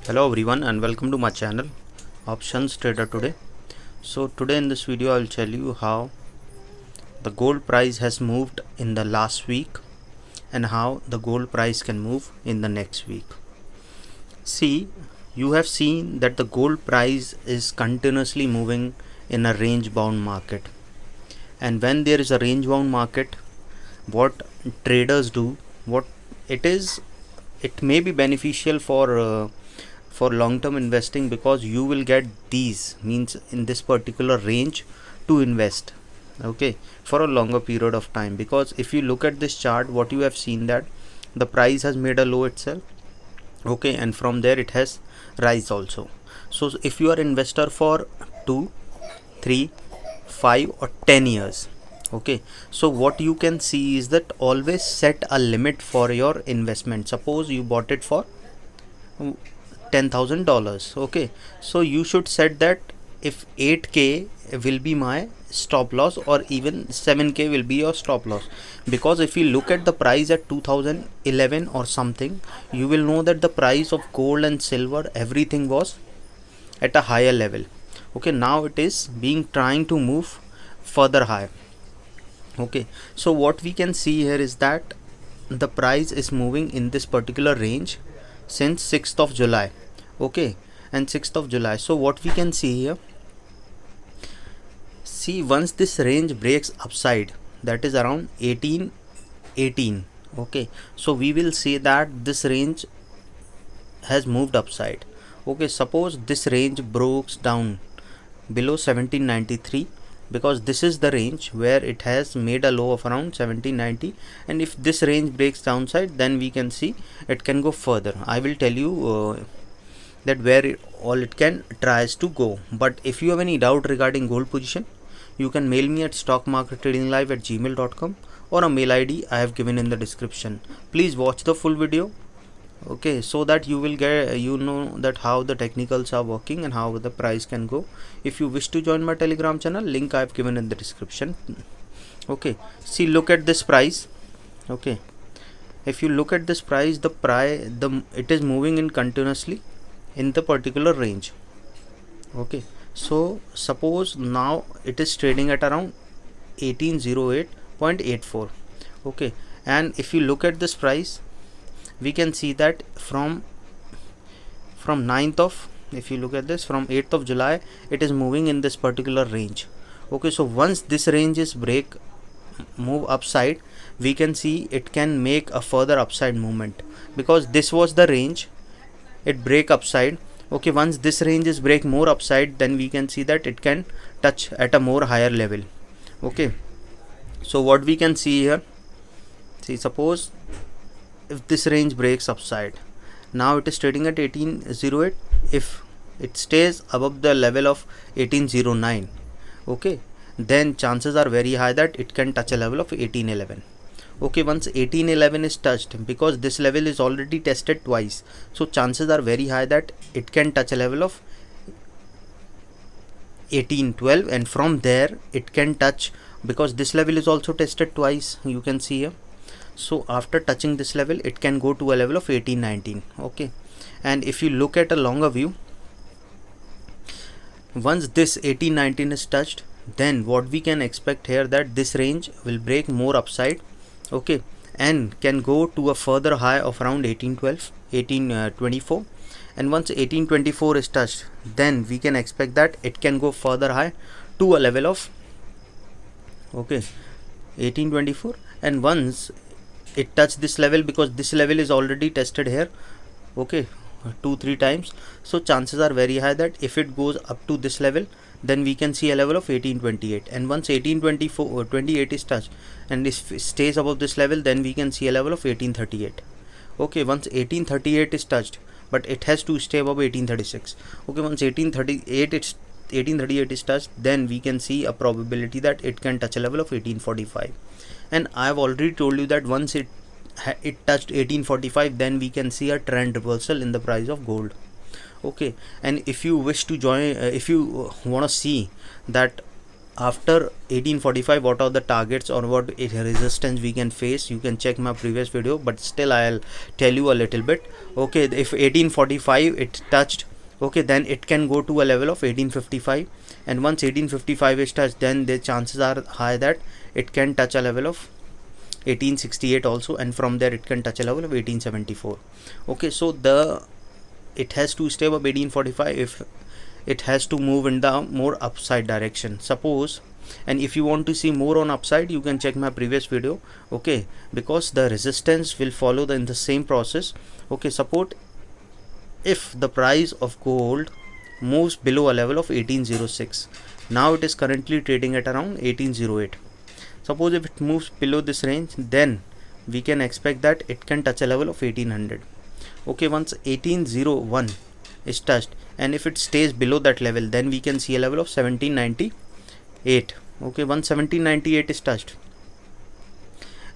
Hello everyone and welcome to my channel Options Trader Today. So today in this video I will tell you how the gold price has moved in the last week and how the gold price can move in the next week. See, you have seen that the gold price is continuously moving in a range bound market, and when there is a range bound market, what traders do, what it is, it may be beneficial for long term investing, because you will get these means in this particular range to invest, okay, for a longer period of time. Because if you look at this chart, what you have seen that the price has made a low itself, okay, and from there it has rise also. So if you are investor for 2, 3, 5 or 10 years, okay, so what you can see is that always set a limit for your investment. Suppose you bought it for $10,000, okay, so you should set that if 8k will be my stop loss, or even 7k will be your stop loss. Because if you look at the price at 2011 or something, you will know that the price of gold and silver, everything was at a higher level, okay. Now it is being trying to move further high, okay. So what we can see here is that the price is moving in this particular range since 6th of July, okay, and 6th of July. So what we can see here, see, once this range breaks upside, that is around 1818, okay, so we will see that this range has moved upside, okay. Suppose this range breaks down below 1793, because this is the range where it has made a low of around 1790, and if this range breaks downside, then we can see it can go further. I will tell you that where all it can tries to go. But if you have any doubt regarding gold position, you can mail me at stockmarkettradinglive@gmail.com, or a mail ID I have given in the description. Please watch the full video, okay, so that you will get that how the technicals are working and how the price can go. If you wish to join my Telegram channel, link I have given in the description, okay. See, look at this price, okay. If you look at this price, it is moving in continuously in the particular range, okay. So suppose now it is trading at around 1808.84, okay. And if you look at this price, we can see that from 9th of, if you look at this, from 8th of July, it is moving in this particular range, okay. So once this range is move upside, we can see it can make a further upside movement, because this was the range, it break upside, okay. Once this range is break more upside, then we can see that it can touch at a more higher level, okay. So what we can see here, see, suppose if this range breaks upside, now it is trading at 1808. If it stays above the level of 1809, okay, then chances are very high that it can touch a level of 1811, okay. Once 1811 is touched, because this level is already tested twice, so chances are very high that it can touch a level of 1812, and from there it can touch, because this level is also tested twice, you can see here. So after touching this level, it can go to a level of 1819, okay. And if you look at a longer view, once this 1819 is touched, then what we can expect here, that this range will break more upside, okay, and can go to a further high of around 1812, 1824. And once 1824 is touched, then we can expect that it can go further high to a level of, okay, 1824. And once it touch this level, because this level is already tested here, okay, 2-3 times, so chances are very high that if it goes up to this level, then we can see a level of 1828. And once 1824 or 28 is touched, and if it stays above this level, then we can see a level of 1838, okay. Once 1838 is touched, but it has to stay above 1836, okay. Once 1838 is touched, then we can see a probability that it can touch a level of 1845. And I have already told you that once it touched 1845, then we can see a trend reversal in the price of gold, okay. And if you wish to join, if you want to see that after 1845 what are the targets or what resistance we can face. You can check my previous video, but still I'll tell you a little bit. Okay, if 1845 it touched, okay, then it can go to a level of 1855, and once 1855 is touched, then the chances are high that it can touch a level of 1868 also, and from there it can touch a level of 1874. Okay, so it has to stay above 1845 if it has to move in the more upside direction. Suppose, and if you want to see more on upside, you can check my previous video. Okay, because the resistance will follow in the same process. Okay, support if the price of gold moves below a level of 1806. Now it is currently trading at around 1808. Suppose if it moves below this range, then we can expect that it can touch a level of 1800. Okay, once 1801 is touched, and if it stays below that level, then we can see a level of 1798. Okay, once 1798 is touched,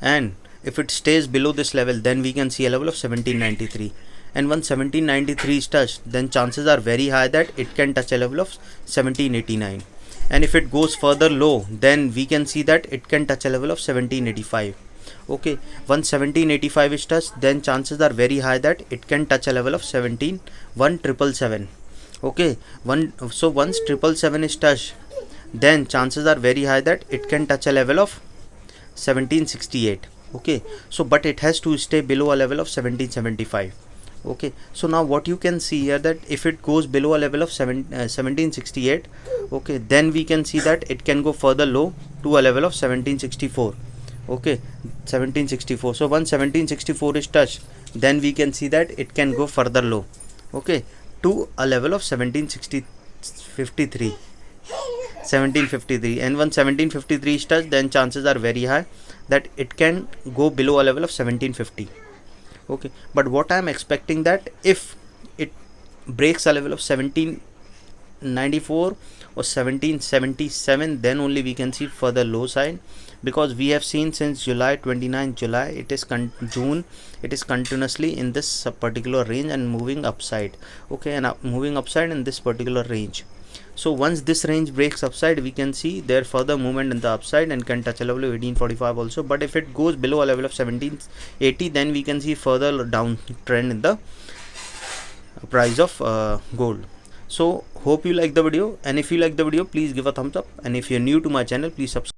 and if it stays below this level, then we can see a level of 1793. And once 1793 is touched, then chances are very high that it can touch a level of 1789. And if it goes further low, then we can see that it can touch a level of 1785. Okay, once 1785 is touched, then chances are very high that it can touch a level of 1777. Okay, so once 777 is touched, then chances are very high that it can touch a level of 1768. Okay, so but it has to stay below a level of 1775. Okay, so now what you can see here, that if it goes below a level of 1768, okay, then we can see that it can go further low to a level of 1764. Okay, 1764. So once 1764 is touched, then we can see that it can go further low, okay, to a level of 1753. And once 1753 is touched, then chances are very high that it can go below a level of 1750. Okay, but what I am expecting, that if it breaks a level of 1794 or 1777, then only we can see further low side, because we have seen since July 29 July, it is June, it is continuously in this particular range and moving upside. Okay, and moving upside in this particular range. So once this range breaks upside, we can see there further movement in the upside and can touch a level of 1845 also. But if it goes below a level of 1780, then we can see further downtrend in the price of gold. So hope you like the video, and if you like the video, please give a thumbs up, and if you're new to my channel, please subscribe.